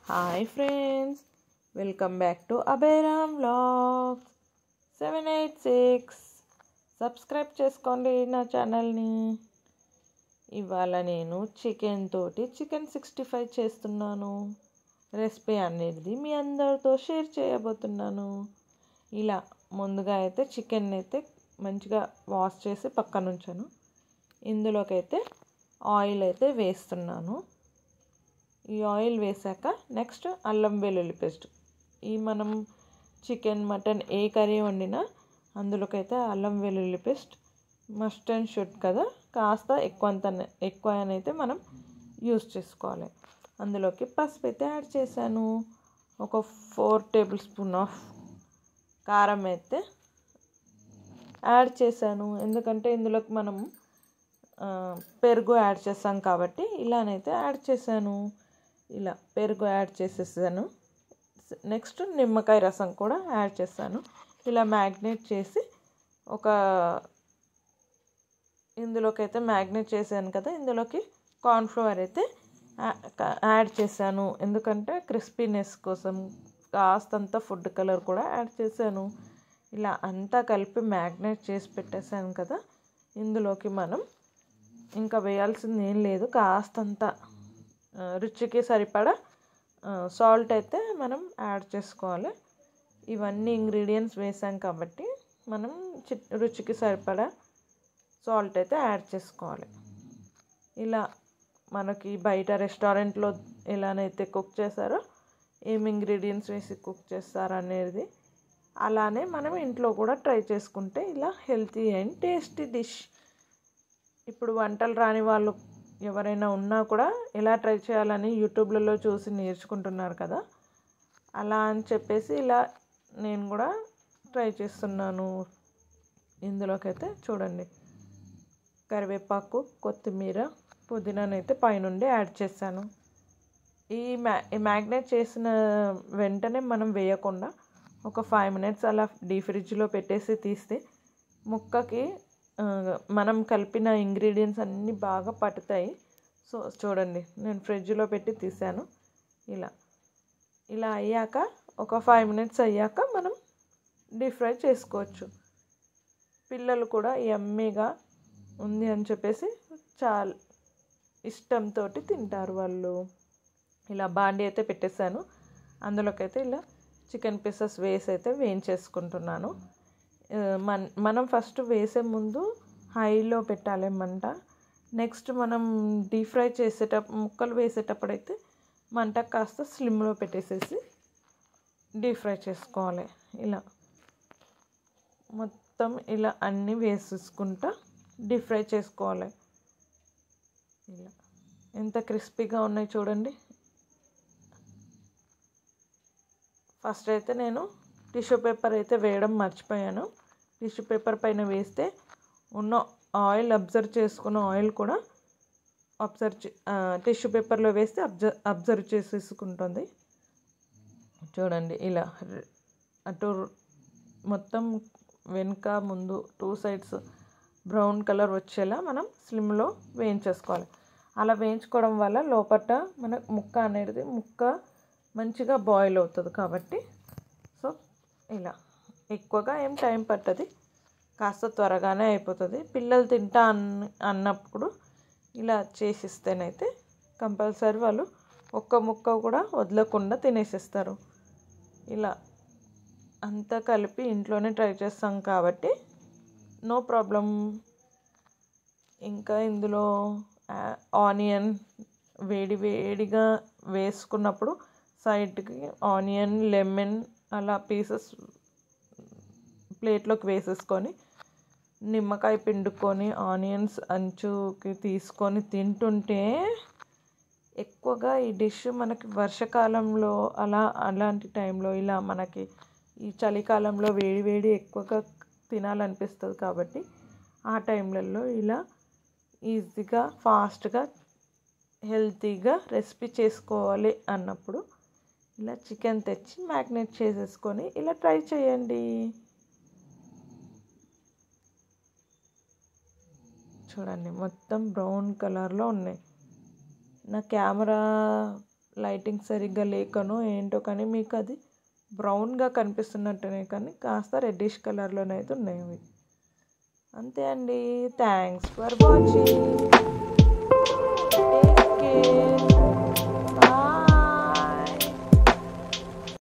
Hi friends, welcome back to Abhayram vlogs 786. Subscribe చేసుకోండి నా ఛానల్ని. ఇవాళ నేను చికెన్ 65 చేస్తున్నాను. రెసిపీ అనేది మీ అందరితో షేర్ చేయబోతున్నాను. ఇలా ముందుగా అయితే చికెన్ అయితే మంచిగా వాష్ చేసి పక్కన ఉంచాను. ఇందులోకైతే ఆయిల్ అయితే వేస్తున్నాను. ఈ ఆయిల్ వేసాక నెక్స్ట్ అల్లం వెల్లుల్లి పేస్ట్. మనం చికెన్ మటన్ ఏ కర్రీ వండినా అందులోకైతే అల్లం వెల్లుల్లి పేస్ట్ మస్ట్ అండ్ షుడ్ కదా, కాస్త ఎక్కువనైతే మనం యూస్ చేసుకోవాలి. అందులోకి పసుపు అయితే యాడ్ చేశాను. ఒక 4 టేబుల్ స్పూన్ ఆఫ్ కారం అయితే యాడ్ చేశాను. ఎందుకంటే ఇందులోకి మనం పెరుగు యాడ్ చేస్తాం కాబట్టి ఇలానైతే యాడ్ చేశాను. ఇలా పెరుగు యాడ్ చేసేసాను. నెక్స్ట్ నిమ్మకాయ రసం కూడా యాడ్ చేస్తాను. ఇలా మ్యాగ్నేట్ చేసి ఇందులోకైతే మ్యాగ్నేట్ చేశాను కదా, ఇందులోకి కార్న్ఫ్లవర్ అయితే యాడ్ చేశాను. ఎందుకంటే క్రిస్పీనెస్ కోసం కాస్తంత ఫుడ్ కలర్ కూడా యాడ్ చేశాను. ఇలా అంతా కలిపి మ్యాగ్నేట్ చేసి పెట్టేశాను కదా, ఇందులోకి మనం ఇంకా వేయాల్సింది ఏం లేదు. కాస్తంత రుచికి సరిపడా సాల్ట్ అయితే మనం యాడ్ చేసుకోవాలి. ఇవన్నీ ఇంగ్రీడియంట్స్ వేసాం కాబట్టి మనం రుచికి సరిపడా సాల్ట్ అయితే యాడ్ చేసుకోవాలి. ఇలా మనకి బయట రెస్టారెంట్లో ఎలానైతే కుక్ చేస్తారో, ఏం ఇంగ్రీడియంట్స్ వేసి కుక్ చేస్తారు అనేది అలానే మనం ఇంట్లో కూడా ట్రై చేసుకుంటే ఇలా హెల్తీ అండ్ టేస్టీ డిష్. ఇప్పుడు వంటలు రాని వాళ్ళు ఎవరైనా ఉన్నా కూడా ఎలా ట్రై చేయాలని యూట్యూబ్లలో చూసి నేర్చుకుంటున్నారు కదా, అలా అని చెప్పేసి ఇలా నేను కూడా ట్రై చేస్తున్నాను. ఇందులోకైతే చూడండి, కరివేపాకు, కొత్తిమీర, పుదీనానైతే పైనుండి యాడ్ చేశాను. ఈ మ్యాగ్నేట్ చేసిన వెంటనే మనం వేయకుండా ఒక 5 మినిట్స్ అలా ఫ్రిడ్జ్లో పెట్టేసి తీస్తే ముక్కకి మనం కలిపిన ఇంగ్రీడియంట్స్ అన్నీ బాగా పట్టుతాయి. సో చూడండి, నేను ఫ్రిడ్జ్లో పెట్టి తీసాను. ఇలా అయ్యాక ఒక 5 మినిట్స్ అయ్యాక మనం డీప్ ఫ్రై చేసుకోవచ్చు. పిల్లలు కూడా యమ్మీగా ఉంది అని చెప్పేసి చాలా ఇష్టంతో తింటారు వాళ్ళు. ఇలా బాండీ అయితే పెట్టేశాను. అందులోకైతే ఇలా చికెన్ పీసెస్ వేసి అయితే వేయించేసుకుంటున్నాను. మనం ఫస్ట్ వేసే ముందు హైలో పెట్టాలి మంట. నెక్స్ట్ మనం డీప్ ఫ్రై ముక్కలు వేసేటప్పుడైతే మంట కాస్త స్లిమ్లో పెట్టేసేసి డీప్ ఫ్రై చేసుకోవాలి. ఇలా మొత్తం ఇలా అన్నీ వేసేసుకుంటా డీప్ ఫ్రై చేసుకోవాలి. ఇలా ఎంత క్రిస్పీగా ఉన్నాయి చూడండి. ఫస్ట్ అయితే నేను టిష్యూ పేపర్ అయితే వేయడం మర్చిపోయాను. టిష్యూ పేపర్ పైన వేస్తే ఉన్న ఆయిల్ చేసుకున్న ఆయిల్ కూడా టిష్యూ పేపర్లో వేస్తే అబ్జర్వ్ చేసేసుకుంటుంది. చూడండి, ఇలా అటు మొత్తం వెనుక ముందు 2 సైడ్స్ బ్రౌన్ కలర్ వచ్చేలా మనం స్లిమ్లో వేయించేసుకోవాలి. అలా వేయించుకోవడం వల్ల లోపల మన ముక్క మంచిగా బాయిల్ అవుతుంది కాబట్టి. సో ఇలా ఎక్కువగా ఏం టైం పట్టదు, కాస్త త్వరగానే అయిపోతుంది. పిల్లలు తింటా అన్నప్పుడు ఇలా చేసిస్తేనైతే కంపల్సరీ వాళ్ళు ఒక్క ముక్క కూడా వదలకుండా తినేసేస్తారు. ఇలా అంతా కలిపి ఇంట్లోనే ట్రై చేస్తాం కాబట్టి నో ప్రాబ్లం. ఇంకా ఇందులో ఆనియన్ వేడిగా వేసుకున్నప్పుడు సైడ్కి ఆనియన్, లెమన్ అలా పీసెస్ ప్లేట్లోకి వేసేసుకొని నిమ్మకాయ పిండుకొని ఆనియన్స్ అంచుకి తీసుకొని తింటుంటే ఎక్కువగా ఈ డిష్ మనకి వర్షాకాలంలో అలాంటి టైంలో ఇలా మనకి ఈ చలికాలంలో వేడి ఎక్కువగా తినాలనిపిస్తుంది కాబట్టి ఆ టైంలలో ఇలా ఈజీగా ఫాస్ట్గా హెల్తీగా రెసిపీ చేసుకోవాలి అన్నప్పుడు ఇలా చికెన్ తెచ్చి మ్యాగ్నేట్ చేసేసుకొని ఇలా ట్రై చేయండి. చూడండి మొత్తం బ్రౌన్ కలర్లో ఉన్నాయి. నా కెమెరా లైటింగ్ సరిగ్గా లేకనో ఏంటో కానీ మీకు అది బ్రౌన్గా కనిపిస్తున్నట్టునే కానీ కాస్త రెడ్డిష్ కలర్లోనైతే ఉన్నాయి అవి. అంతే అండి. Thanks for watching.